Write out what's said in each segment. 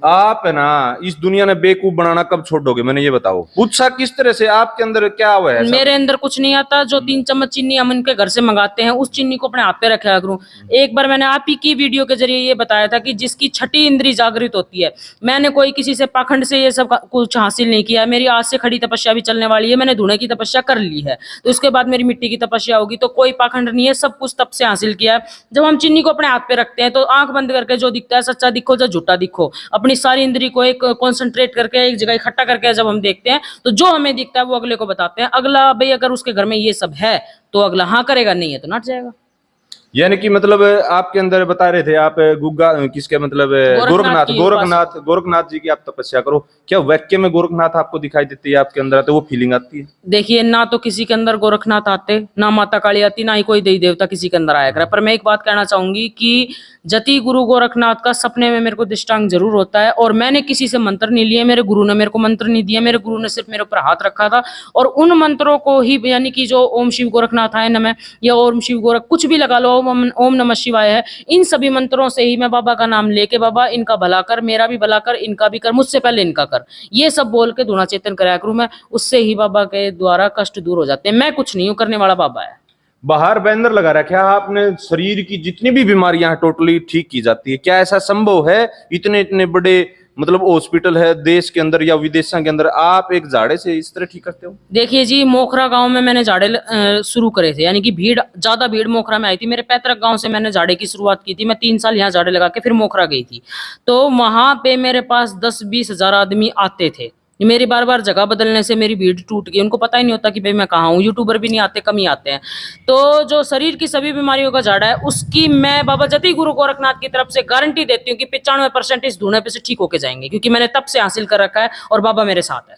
आप है ना इस दुनिया ने बेवकूफ बनाना कब छोड़ोगे, मैंने ये बताओ। पूछा किस तरह से, आपके अंदर क्या हुआ है? मेरे अंदर कुछ नहीं आता। जो 3 चम्मच चीनी हम उनके घर से मंगाते हैं, उस चीनी को अपने हाथ पे रखा करूं। एक बार मैंने आप ही की वीडियो के जरिए ये बताया था कि जिसकी छठी इंद्री जागृत होती है, मैंने कोई किसी से पाखंड से ये सब कुछ हासिल नहीं किया। मेरी आज से खड़ी तपस्या भी चलने वाली है। मैंने धुएं की तपस्या कर ली है, तो उसके बाद मेरी मिट्टी की तपस्या होगी। तो कोई पाखंड नहीं है, सब कुछ तप से हासिल किया है। जब हम चीनी को अपने हाथ पे रखते हैं तो आंख बंद करके जो दिखता है सच्चा दिखो या झूठा दिखो, अपनी सारी इंद्री को एक कॉन्सेंट्रेट करके एक जगह इकट्ठा करके जब हम देखते हैं तो जो हमें दिखता है वो अगले को बताते हैं। अगला भाई अगर उसके घर में ये सब है तो अगला हाँ करेगा, नहीं है तो नट जाएगा। यानी कि मतलब आपके अंदर बता रहे थे आप गुग्गा किसके मतलब गोरखनाथ गोरखनाथ जी की आप तपस्या करो। क्या वाक्य में गोरखनाथ आपको दिखाई देती है, आपके अंदर तो वो फीलिंग आती है? देखिए, ना तो किसी के अंदर गोरखनाथ आते, ना माता काली आती, ना ही कोई देवी देवता किसी के अंदर आया करे। पर मैं एक बात कहना चाहूंगी कि जति गुरु गोरखनाथ का सपने में मेरे को दृष्टांत जरूर होता है। और मैंने किसी से मंत्र नहीं लिए, मेरे गुरु ने मेरे को मंत्र नहीं दिया, मेरे गुरु ने सिर्फ मेरे ऊपर हाथ रखा था और उन मंत्रों को ही, यानी कि जो ओम शिव गोरखनाथ आय नमः या ओम शिव गोरख कुछ भी लगा लो, ओम नमः शिवाय है, इन सभी मंत्रों से ही मैं बाबा का नाम लेके, बाबा इनका भला कर, मेरा भी भला कर, इनका भी कर, मुझसे पहले इनका कर, ये सब बोल के धुना चेतन कराया करूं मैं। उससे ही बाबा के द्वारा कष्ट दूर हो जाते हैं। मैं कुछ नहीं हूं, करने वाला बाबा है। बाहर बैनर लगा रखा है आपने, शरीर की जितनी भी बीमारियां हैं टोटली ठीक की जाती है। क्या ऐसा संभव है? इतने इतने बड़े मतलब हॉस्पिटल है देश के अंदर या विदेशों के अंदर, आप एक झाड़े से इस तरह ठीक करते हो? देखिए जी, मोखरा गांव में मैंने झाड़े शुरू करे थे, यानी कि ज्यादा भीड़ मोखरा में आई थी। मेरे पैतृक गांव से मैंने झाड़े की शुरुआत की थी। मैं 3 साल यहाँ झाड़े लगा के फिर मोखरा गई थी। तो वहां पे मेरे पास 10-20 हजार आदमी आते थे। मेरी बार बार जगह बदलने से मेरी भीड़ टूट गई। उनको पता ही नहीं होता कि भाई मैं कहाँ हूँ। यूट्यूबर भी नहीं आते, कम ही आते हैं। तो जो शरीर की सभी बीमारियों का झाड़ा है, उसकी मैं बाबा जति गुरु गोरखनाथ की तरफ से गारंटी देती हूँ कि 95% इस धुने पे से ठीक होके जाएंगे, क्योंकि मैंने तब से हासिल कर रखा है और बाबा मेरे साथ है।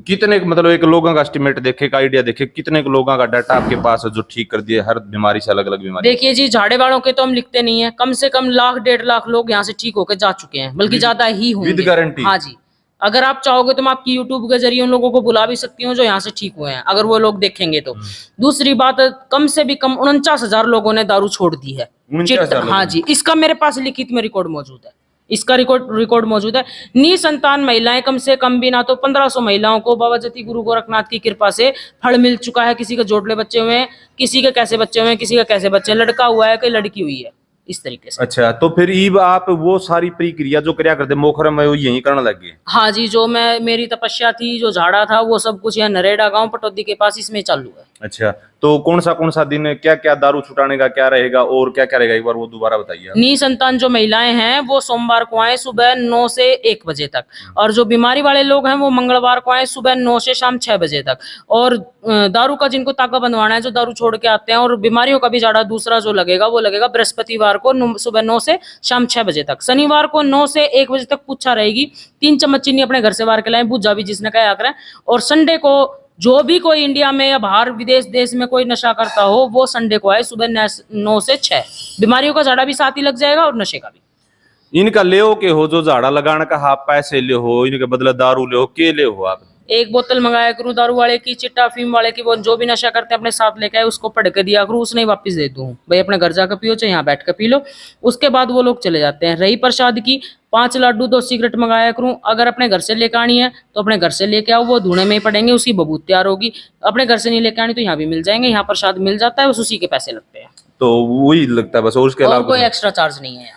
कितने मतलब एक लोगों का एस्टिमेट देखे, का आइडिया देखे, कितने लोगों का डाटा आपके पास है जो ठीक कर दिए हर बीमारी से? अलग अलग बीमारी देखिए जी, झाड़े वालों के तो हम लिखते नहीं है। कम से कम 1,00,000-1.5 लाख लोग यहाँ से ठीक होकर जा चुके हैं, बल्कि ज्यादा ही होंगे विद गारंटी। हाँ जी, अगर आप चाहोगे तो मैं आपकी यूट्यूब के जरिए उन लोगों को बुला भी सकती हूँ जो यहाँ से ठीक हुए हैं, अगर वो लोग देखेंगे तो। दूसरी बात, कम से भी कम 49,000 लोगों ने दारू छोड़ दी है। 49,000 हाँ जी, इसका मेरे पास लिखित में रिकॉर्ड मौजूद है। इसका रिकॉर्ड मौजूद है। निसंतान महिलाएं कम से कम भी ना तो 1500 महिलाओं को बाबा जति गुरु गोरखनाथ की कृपा से फल मिल चुका है। किसी के जोड़ले बच्चे हुए हैं, किसी के कैसे बच्चे हुए हैं, किसी का कैसे बच्चे, लड़का हुआ है, कोई लड़की हुई है, इस तरीके से। अच्छा, तो फिर ईब आप वो सारी प्रक्रिया जो कर्या करते मोखरा में वो यही करने लगे? हाँ जी, जो मेरी तपस्या थी, जो झाड़ा था, वो सब कुछ यहाँ नरेड़ा गांव पटौदी के पास इसमें चालू है। अच्छा, तो कौन सा दिन क्या क्या दारू छुटाने का क्या रहेगा और क्या क्या रहेगा, एक बार वो दोबारा बताइए। निसंतान जो महिलाएं हैं वो सोमवार को आए सुबह 9 से 1 बजे तक, और जो बीमारी वाले लोग हैं वो मंगलवार को आए सुबह 9 से शाम 6 बजे तक। और दारू का जिनको ताका बंधवाना है, जो दारू छोड़ के आते हैं, और बीमारियों का भी झाड़ा दूसरा जो लगेगा वो लगेगा बृहस्पतिवार को सुबह 9 से शाम 6 बजे तक। शनिवार को 9 से 1 बजे तक पूछा रहेगी। 3 चम्मच चीनी अपने घर से बाहर के लाएं, बुझा भी जिसने कहा करें। और संडे को जो भी कोई इंडिया में या बाहर विदेश देश में कोई नशा करता हो, वो संडे को आए सुबह 9 से 6। बीमारियों का झाड़ा भी साथ ही लग जाएगा और नशे का भी। इनका ले हो के हो जो झाड़ा लगाने का, आप पैसे ले हो, इनके बदले दारू ले हो, के ले हो आप? एक बोतल मंगाया करूं दारू वाले की, चिट्टा अफीम वाले की, वो जो भी नशा करते हैं अपने साथ लेके आए, उसको पढ़ के दिया करूं, उसने ही वापस दे दूं, भाई अपने घर जाकर पियो चाहे यहाँ बैठ कर पी लो। उसके बाद वो लोग चले जाते हैं। रही प्रसाद की, 5 लड्डू 2 सिगरेट मंगाया करूं। अगर अपने घर से लेकर आनी है तो अपने घर से लेके आओ, वो धुने में ही पड़ेंगे, उसकी बबूत तैयार होगी। अपने घर से नहीं लेकर आनी तो यहाँ भी मिल जाएंगे, यहाँ प्रसाद मिल जाता है, बस उसी के पैसे लगते हैं। तो वही लगता है बस, और उसके और अलावा कोई एक्स्ट्रा चार्ज नहीं है।